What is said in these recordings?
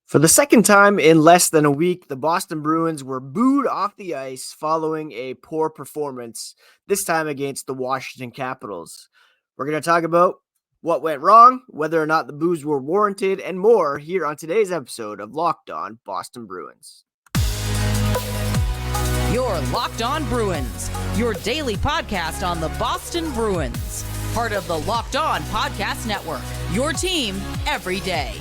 For the second time in less than a week, the Boston Bruins were booed off the ice following a poor performance, this time against the Washington Capitals. We're going to talk about what went wrong, whether or not the boos were warranted, and more here on today's episode of Locked On Boston Bruins. You're Locked On Bruins, your daily podcast on the Boston Bruins. Part of the Locked On Podcast Network, your team every day.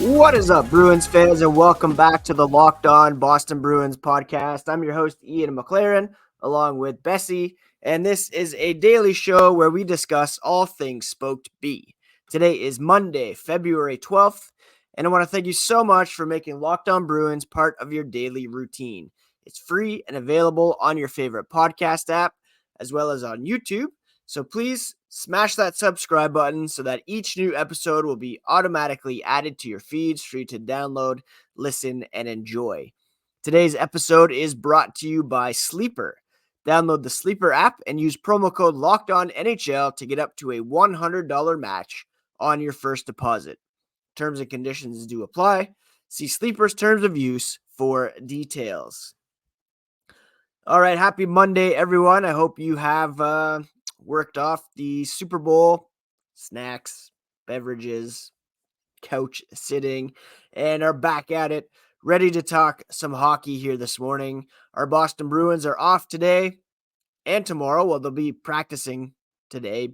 What is up, Bruins fans, and welcome back to the Locked On Boston Bruins podcast. I'm your host, Ian McLaren, along with Bessie, and this is a daily show where we discuss all things Spoked B. Today is Monday, February 12th, and I want to thank you so much for making Locked On Bruins part of your daily routine. It's free and available on your favorite podcast app, as well as on YouTube, so please smash that subscribe button so that each new episode will be automatically added to your feeds for you to download, listen, and enjoy. Today's episode is brought to you by Sleeper. Download the Sleeper app and use promo code LOCKEDONNHL to get up to a $100 match on your first deposit. Terms and conditions do apply. See Sleeper's terms of use for details. All right, happy Monday, everyone. I hope you have worked off the Super Bowl, snacks, beverages, couch sitting, and are back at it, ready to talk some hockey here this morning. Our Boston Bruins are off today and tomorrow. Well, they'll be practicing today.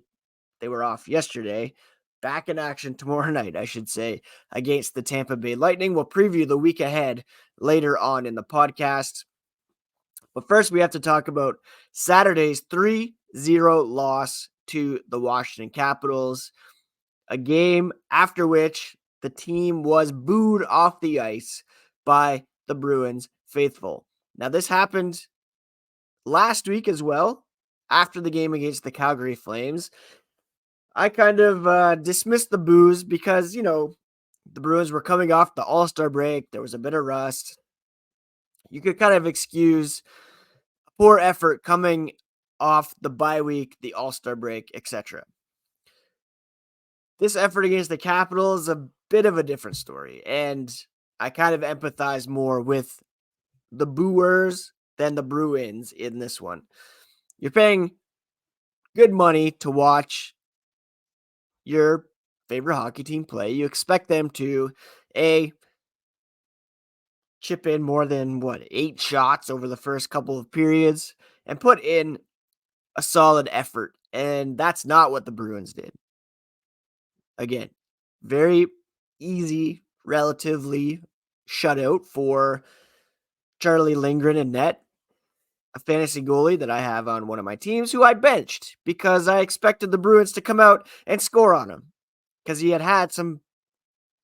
They were off yesterday. Back in action tomorrow night, I should say, against the Tampa Bay Lightning. We'll preview the week ahead later on in the podcast. But first, we have to talk about Saturday's 3-0 loss to the Washington Capitals, a game after which the team was booed off the ice by the Bruins faithful. Now, this happened last week as well, after the game against the Calgary Flames. I kind of dismissed the boos because, the Bruins were coming off the All-Star break. There was a bit of rust. You could kind of excuse poor effort coming off the bye week, the All-Star break, etc. This effort against the Capitals is a bit of a different story, and I kind of empathize more with the booers than the Bruins in this one. You're paying good money to watch your favorite hockey team play. You expect them to, chip in more than 8 shots over the first couple of periods and put in a solid effort. And that's not what the Bruins did. Again, very easy, relatively shutout for Charlie Lindgren in net, a fantasy goalie that I have on one of my teams who I benched because I expected the Bruins to come out and score on him because he had some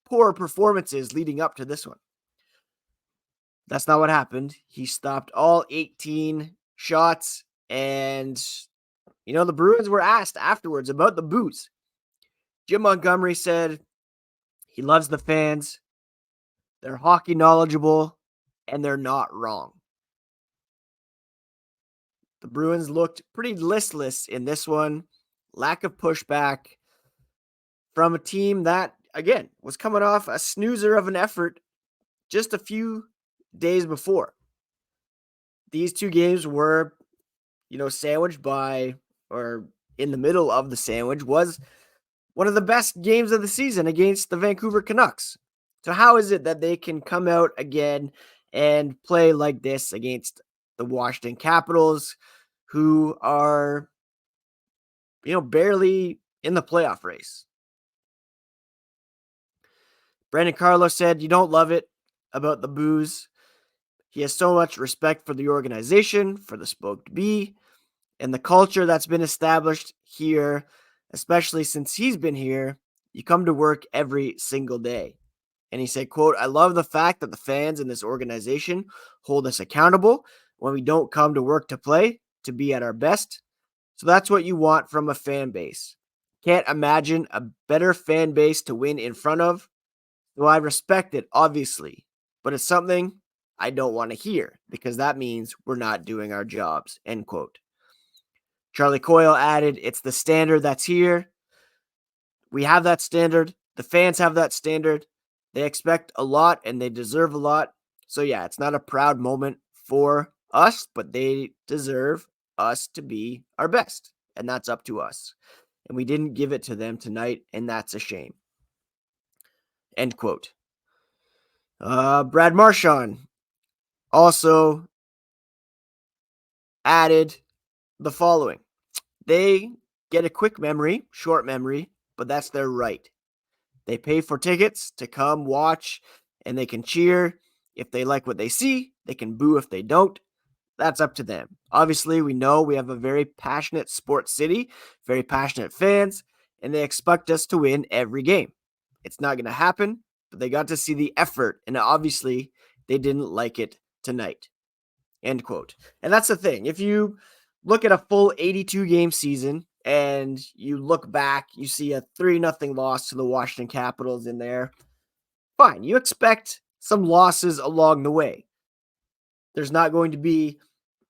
poor performances leading up to this one. That's not what happened. He stopped all 18 shots, and, the Bruins were asked afterwards about the boos. Jim Montgomery said he loves the fans, they're hockey knowledgeable, and they're not wrong. The Bruins looked pretty listless in this one. Lack of pushback from a team that, again, was coming off a snoozer of an effort just a few days before. These two games were, sandwiched by, or in the middle of the sandwich, was one of the best games of the season against the Vancouver Canucks. So how is it that they can come out again and play like this against the Washington Capitals, who are, barely in the playoff race? Brandon Carlo said, "You don't love it about the boos. He has so much respect for the organization, for the Spoked B, and the culture that's been established here, especially since he's been here. You come to work every single day." And he said, quote, "I love the fact that the fans in this organization hold us accountable when we don't come to work to play, to be at our best. So that's what you want from a fan base. Can't imagine a better fan base to win in front of. So I respect it, obviously, but it's something I don't want to hear because that means we're not doing our jobs," end quote. Charlie Coyle added, "It's the standard that's here. We have that standard. The fans have that standard. They expect a lot and they deserve a lot. So, yeah, it's not a proud moment for us, but they deserve us to be our best. And that's up to us. And we didn't give it to them tonight, and that's a shame. End quote. Brad Marchand also added the following. They get a quick memory, short memory, but that's their right. They pay for tickets to come watch, and they can cheer if they like what they see. They can boo if they don't. That's up to them. Obviously, we know we have a very passionate sports city, very passionate fans, and they expect us to win every game. It's not going to happen, but they got to see the effort, and obviously, they didn't like it tonight. End quote. And that's the thing. If you look at a full 82 game season and you look back, you see a 3-0 loss to the Washington Capitals in there. Fine. You expect some losses along the way. There's not going to be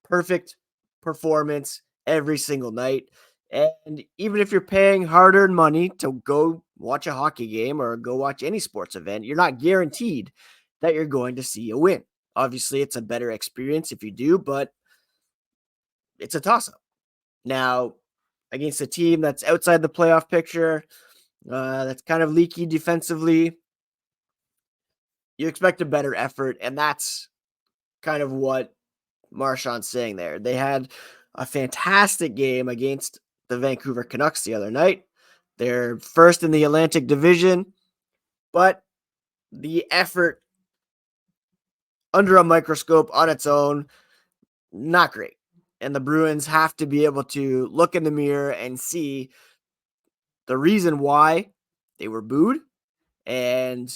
perfect performance every single night. And even if you're paying hard-earned money to go watch a hockey game or go watch any sports event, you're not guaranteed that you're going to see a win. Obviously, it's a better experience if you do, but it's a toss-up. Now, against a team that's outside the playoff picture, that's kind of leaky defensively, you expect a better effort, and that's kind of what Marchand's saying there. They had a fantastic game against the Vancouver Canucks the other night. They're first in the Atlantic Division, but the effort under a microscope on its own, not great. And the Bruins have to be able to look in the mirror and see the reason why they were booed and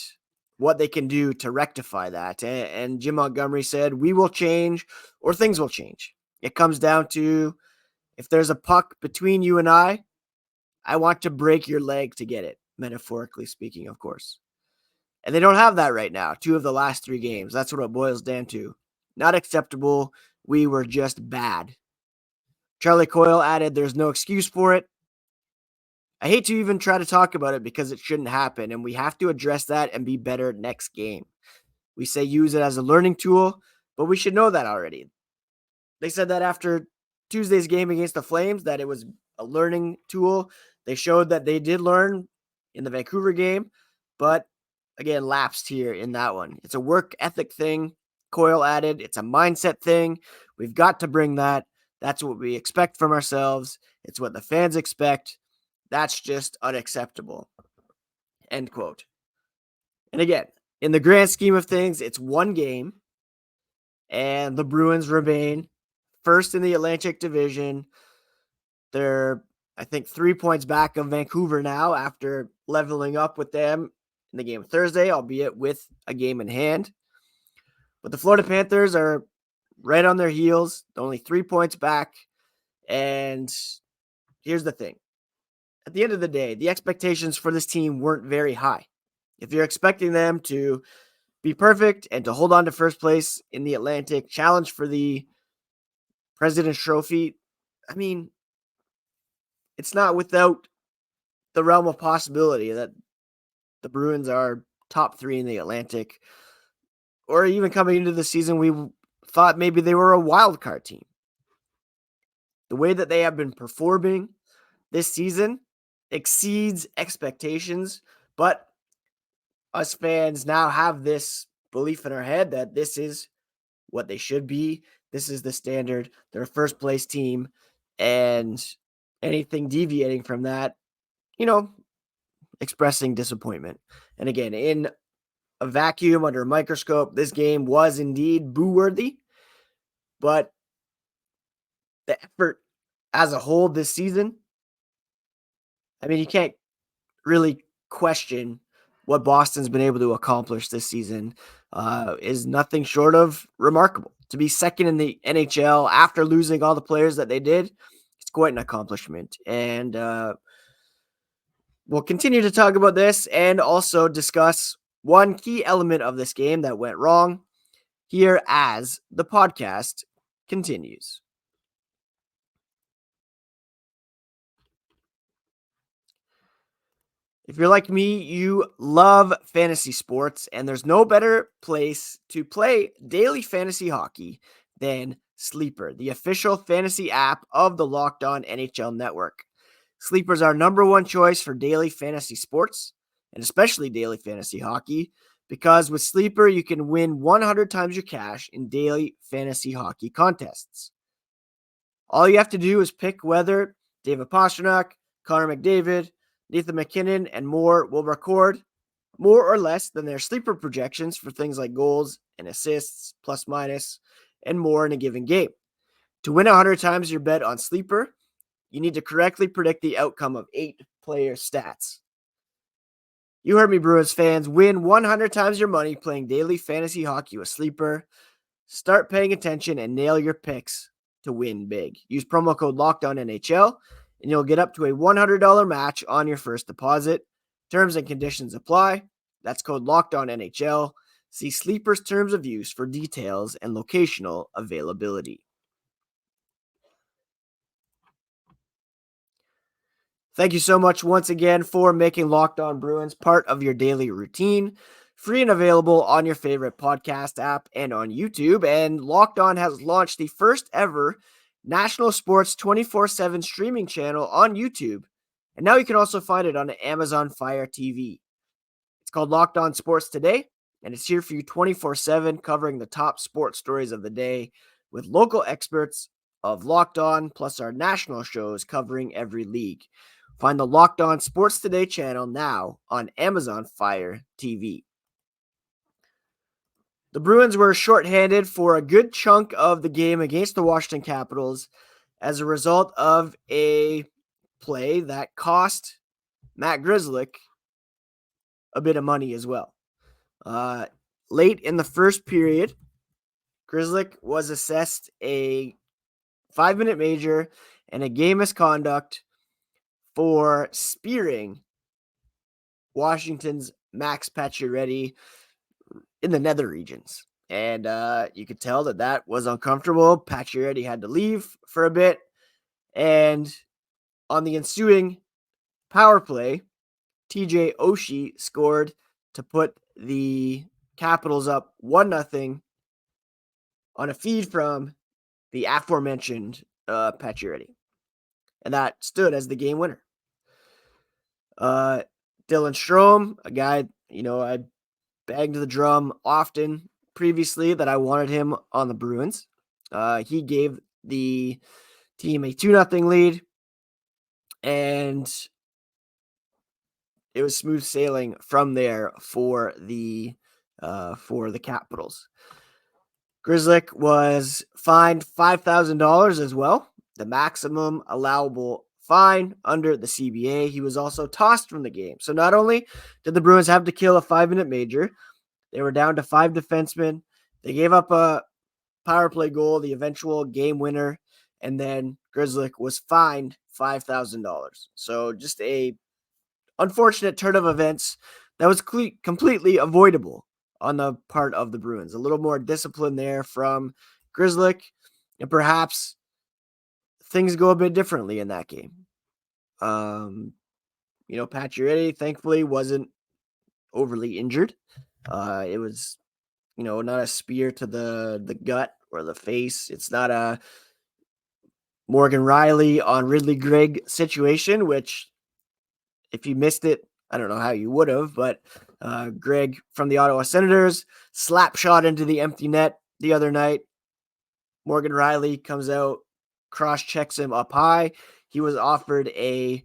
what they can do to rectify that. And Jim Montgomery said, we will change or things will change. It comes down to if there's a puck between you and I want to break your leg to get it, metaphorically speaking, of course. And they don't have that right now. 2 of the last 3 games. That's what it boils down to. Not acceptable. We were just bad. Charlie Coyle added, there's no excuse for it. I hate to even try to talk about it because it shouldn't happen, and we have to address that and be better next game. We say use it as a learning tool, but we should know that already. They said that after Tuesday's game against the Flames, that it was a learning tool. They showed that they did learn in the Vancouver game, but again, lapsed here in that one. It's a work ethic thing. Coyle added, it's a mindset thing. We've got to bring that. That's what we expect from ourselves. It's what the fans expect. That's just unacceptable. End quote. And again, in the grand scheme of things, it's one game, and the Bruins remain first in the Atlantic Division. They're, I think, 3 points back of Vancouver now after leveling up with them in the game of Thursday, albeit with a game in hand. But the Florida Panthers are right on their heels, only 3 points back. And here's the thing. At the end of the day, the expectations for this team weren't very high. If you're expecting them to be perfect and to hold on to first place in the Atlantic, challenge for the President's Trophy, I mean, it's not without the realm of possibility that the Bruins are top 3 in the Atlantic. Or even coming into the season, we thought maybe they were a wild card team. The way that they have been performing this season exceeds expectations, but us fans now have this belief in our head that this is what they should be. This is the standard. They're a first place team, and anything deviating from that, expressing disappointment. And again, in a vacuum under a microscope, this game was indeed boo-worthy, but the effort as a whole this season, I mean, you can't really question what Boston's been able to accomplish this season. Is nothing short of remarkable. To be second in the NHL after losing all the players that they did, it's quite an accomplishment. And we'll continue to talk about this and also discuss one key element of this game that went wrong here as the podcast continues. If you're like me, you love fantasy sports, and there's no better place to play daily fantasy hockey than Sleeper, the official fantasy app of the Locked On NHL Network. Sleeper's our number one choice for daily fantasy sports, and especially daily fantasy hockey, because with Sleeper, you can win 100 times your cash in daily fantasy hockey contests. All you have to do is pick whether David Pastrnak, Connor McDavid, Nathan McKinnon, and more will record more or less than their sleeper projections for things like goals and assists, plus minus, and more in a given game. To win 100 times your bet on sleeper, you need to correctly predict the outcome of 8 player stats. You heard me, Bruins fans. Win 100 times your money playing daily fantasy hockey with Sleeper. Start paying attention and nail your picks to win big. Use promo code LOCKEDONNHL and you'll get up to a $100 match on your first deposit. Terms and conditions apply. That's code LOCKEDONNHL. See Sleeper's terms of use for details and locational availability. Thank you so much once again for making Locked On Bruins part of your daily routine. Free and available on your favorite podcast app and on YouTube. And Locked On has launched the first ever national sports 24/7 streaming channel on YouTube. And now you can also find it on Amazon Fire TV. It's called Locked On Sports Today, and it's here for you 24/7, covering the top sports stories of the day with local experts of Locked On, plus our national shows covering every league. Find the Locked On Sports Today channel now on Amazon Fire TV. The Bruins were shorthanded for a good chunk of the game against the Washington Capitals as a result of a play that cost Matt Grzelcyk a bit of money as well. Late in the first period, Grzelcyk was assessed a 5-minute major and a game misconduct for spearing Washington's Max Pacioretty in the nether regions. And you could tell that was uncomfortable. Pacioretty had to leave for a bit. And on the ensuing power play, TJ Oshie scored to put the Capitals up 1-0 on a feed from the aforementioned Pacioretty. And that stood as the game winner. Dylan Strome, a guy, I banged the drum often previously that I wanted him on the Bruins. He gave the team a 2-0 lead, and it was smooth sailing from there for the Capitals. Grzelcyk was fined $5,000 as well, the maximum allowable fine under the CBA. He was also tossed from the game. So not only did the Bruins have to kill a 5-minute major, they were down to 5 defensemen. They gave up a power play goal, the eventual game winner, and then Grzelcyk was fined $5,000. So just a unfortunate turn of events that was completely avoidable on the part of the Bruins. A little more discipline there from Grzelcyk, and perhaps things go a bit differently in that game. Pacioretty thankfully wasn't overly injured. It was, not a spear to the gut or the face. It's not a Morgan Rielly on Ridley Gregg situation, which if you missed it, I don't know how you would have, but Gregg from the Ottawa Senators slap shot into the empty net the other night. Morgan Rielly comes out, cross-checks him up high. He was offered a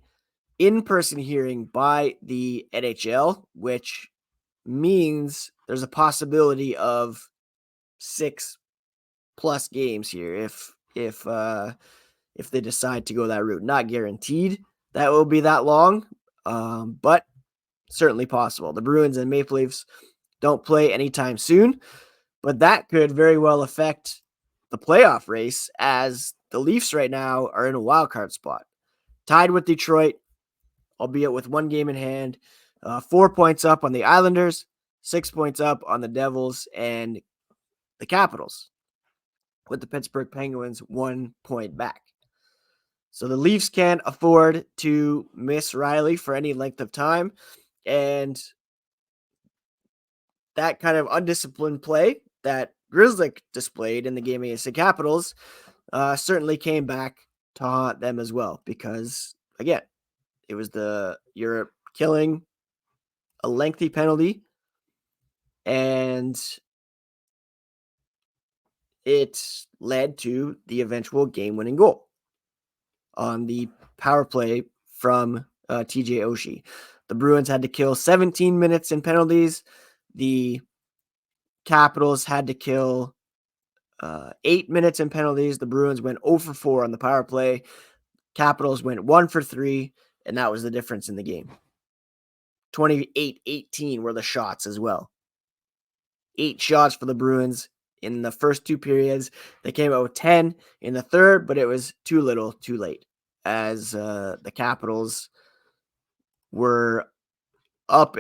in-person hearing by the NHL, which means there's a possibility of 6+ games here if they decide to go that route. Not guaranteed that will be that long, but certainly possible. The Bruins and Maple Leafs don't play anytime soon, but that could very well affect the playoff race, as the Leafs right now are in a wild card spot, tied with Detroit, albeit with 1 game in hand, 4 points up on the Islanders, 6 points up on the Devils and the Capitals, with the Pittsburgh Penguins 1 point back. So the Leafs can't afford to miss Rielly for any length of time. And that kind of undisciplined play that Grzelcyk displayed in the game against the Capitals certainly came back to haunt them as well. Because, again, it was you're killing a lengthy penalty, and it led to the eventual game-winning goal on the power play from TJ Oshie. The Bruins had to kill 17 minutes in penalties. The Capitals had to kill 8 minutes in penalties. The Bruins went 0 for 4 on the power play. Capitals went 1 for 3, and that was the difference in the game. 28-18 were the shots as well. 8 shots for the Bruins in the first 2 periods. They came out with 10 in the third, but it was too little, too late, as the Capitals were up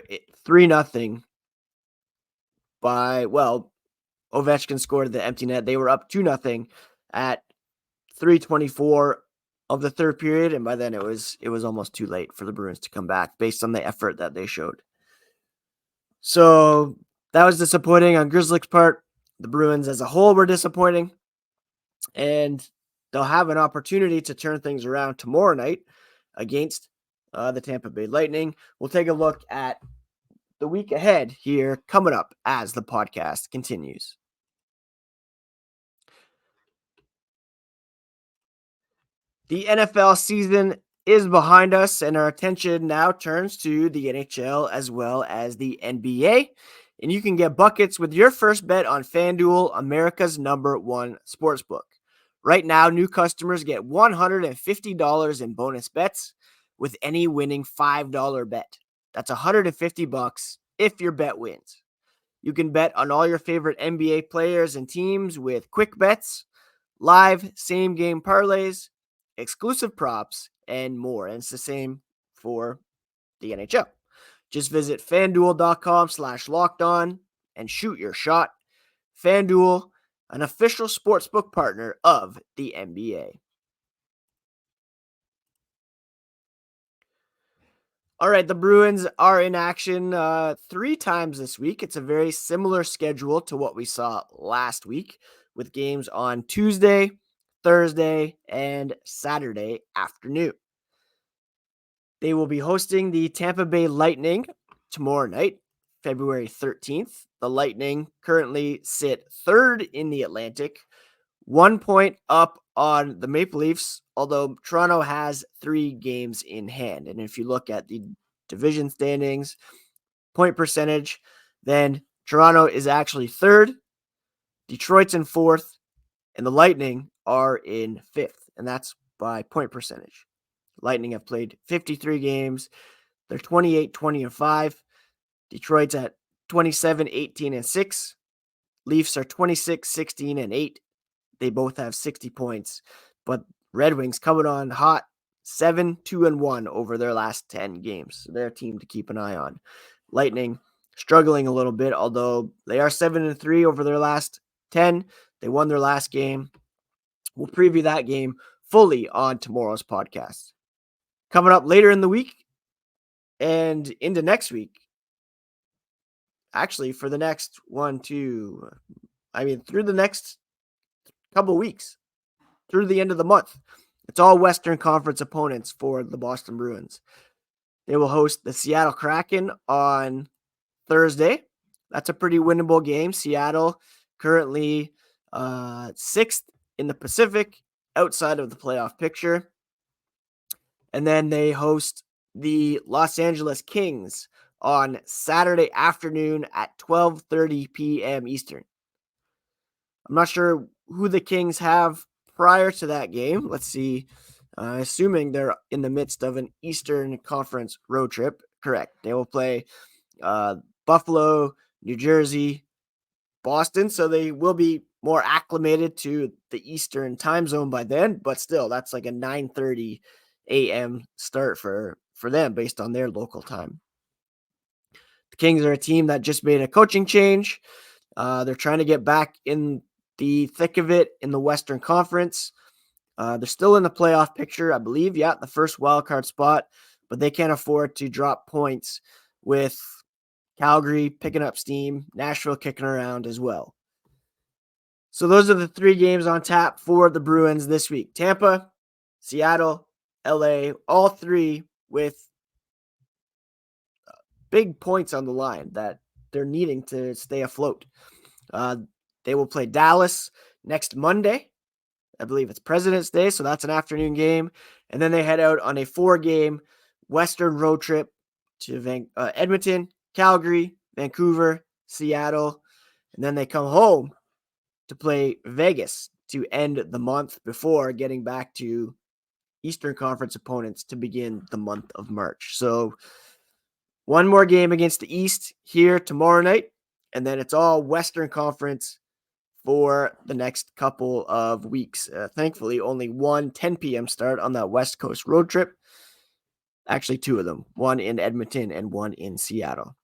3-0 by, Ovechkin scored the empty net. They were up 2-0 at 3:24 of the third period, and by then it was almost too late for the Bruins to come back based on the effort that they showed. So that was disappointing on Grzelcyk's part. The Bruins as a whole were disappointing, and they'll have an opportunity to turn things around tomorrow night against the Tampa Bay Lightning. We'll take a look at the week ahead here coming up as the podcast continues. The NFL season is behind us, and our attention now turns to the NHL as well as the NBA. And you can get buckets with your first bet on FanDuel, America's #1 sportsbook. Right now, new customers get $150 in bonus bets with any winning $5 bet. That's $150 if your bet wins. You can bet on all your favorite NBA players and teams with quick bets, live same-game parlays, exclusive props, and more. And it's the same for the NHL. Just visit fanduel.com/lockedon and shoot your shot. FanDuel, an official sportsbook partner of the NBA. All right, the Bruins are in action 3 times this week. It's a very similar schedule to what we saw last week, with games on Tuesday, Thursday, and Saturday afternoon. They will be hosting the Tampa Bay Lightning tomorrow night, February 13th. The Lightning currently sit third in the Atlantic, 1 point up on the Maple Leafs, although Toronto has 3 games in hand. And if you look at the division standings, point percentage, then Toronto is actually third, Detroit's in fourth, and the Lightning are in fifth, and that's by point percentage. Lightning have played 53 games. They're 28, 20, and 5. Detroit's at 27, 18, and 6. Leafs are 26, 16, and 8. They both have 60 points. But Red Wings coming on hot, 7, 2, and 1 over their last 10 games. So they're a team to keep an eye on. Lightning struggling a little bit, although they are 7 and 3 over their last 10. They won their last game. We'll preview that game fully on tomorrow's podcast. Coming up later in the week and into next week, actually for the next through the next couple weeks, through the end of the month, it's all Western Conference opponents for the Boston Bruins. They will host the Seattle Kraken on Thursday. That's a pretty winnable game. Seattle currently 6th in the Pacific, outside of the playoff picture. And then they host the Los Angeles Kings on Saturday afternoon at 12:30 p.m. Eastern. I'm not sure who the Kings have prior to that game. Let's see. Assuming they're in the midst of an Eastern Conference road trip. Correct. They will play Buffalo, New Jersey, Boston. So they will be more acclimated to the Eastern time zone by then. But still, that's like a 9:30 a.m. start for them based on their local time. The Kings are a team that just made a coaching change. They're trying to get back in the thick of it in the Western Conference. They're still in the playoff picture, I believe. Yeah, the first wild card spot, but they can't afford to drop points with Calgary picking up steam, Nashville kicking around as well. So those are the 3 games on tap for the Bruins this week. Tampa, Seattle, LA, all 3 with big points on the line that they're needing to stay afloat. They will play Dallas next Monday. I believe it's President's Day, so that's an afternoon game. And then they head out on a 4-game Western road trip to Edmonton, Calgary, Vancouver, Seattle. And then they come home to play Vegas to end the month before getting back to Eastern Conference opponents to begin the month of March. So 1 more game against the East here tomorrow night, and then it's all Western Conference for the next couple of weeks. Thankfully, only 1 10 p.m. start on that West Coast road trip. Actually, 2 of them, 1 in Edmonton and 1 in Seattle.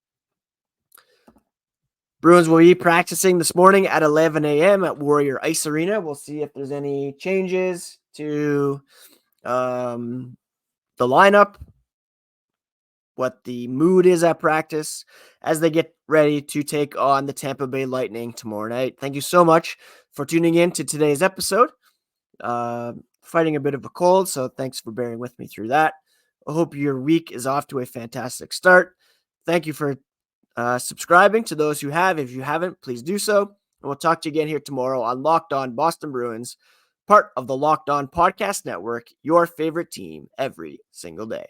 Bruins will be practicing this morning at 11 a.m. at Warrior Ice Arena. We'll see if there's any changes to the lineup, what the mood is at practice as they get ready to take on the Tampa Bay Lightning tomorrow night. Thank you so much for tuning in to today's episode. Fighting a bit of a cold, so thanks for bearing with me through that. I hope your week is off to a fantastic start. Thank you for subscribing to those who have. If you haven't, please do so. And we'll talk to you again here tomorrow on Locked On Boston Bruins, part of the Locked On Podcast Network, your favorite team every single day.